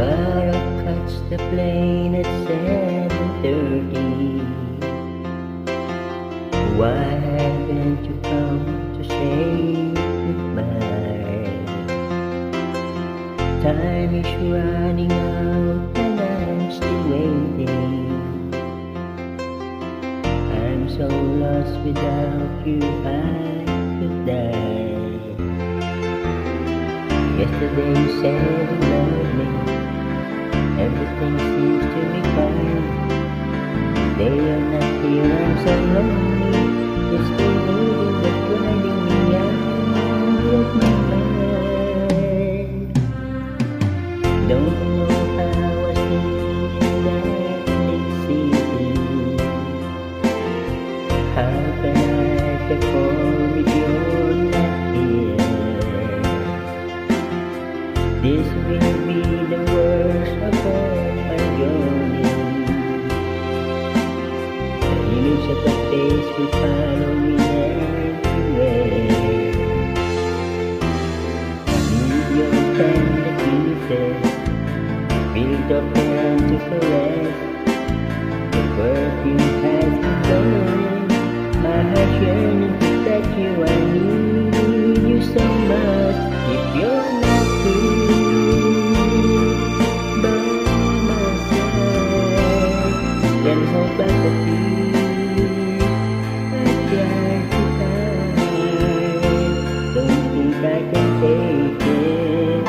I'll catch the plane at 7:30. Why haven't you come to say goodbye? Time is running out and I'm still waiting. I'm so lost without you, I could die. Yesterday you said you loved me, everything seems to be fine. They are not here, I'm so lonely. It's still moving but driving me out of my mind. Don't know how I see in that big city. How can I perform if you're not here? This will be the worst of all my journey. The image of the face will follow me everywhere. I need your tender kisses, feel the pain to caress. The perfume has been burning, my heart yearning to touch you. I need you so much. If you're not here by my side, then hold back the tears I try to hide. Don't think I can take it,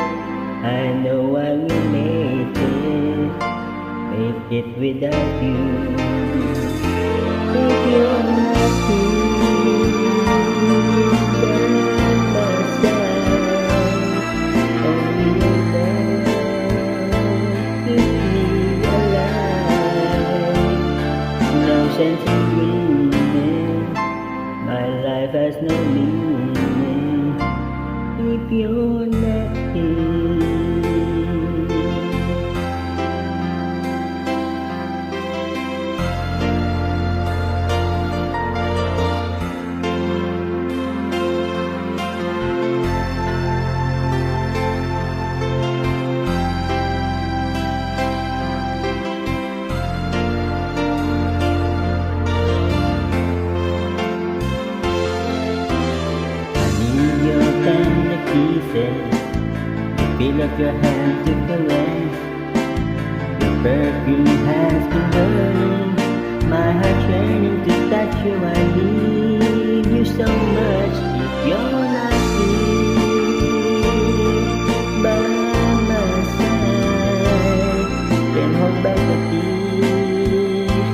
I know I will make it without you. If you're not here by my side, only your love keeps me alive. No sense in dreaming, my life has no meaning if you're not here. Tender kisses, the feel of your hand to caress. Your perfume has been burning, my heart yearning to touch you. I need you so much. If you're not here by my side, then hold back the tears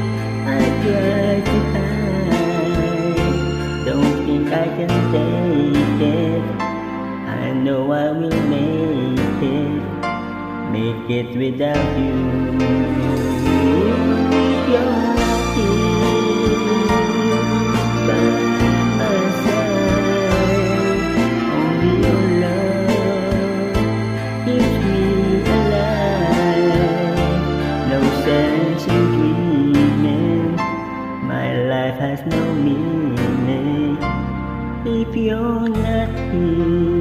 I try to hide. Don't think I can take it, I know I will make it without you. If you're not here by my side, only your love keeps me alive. No sense in dreaming, my life has no meaning if you're not here.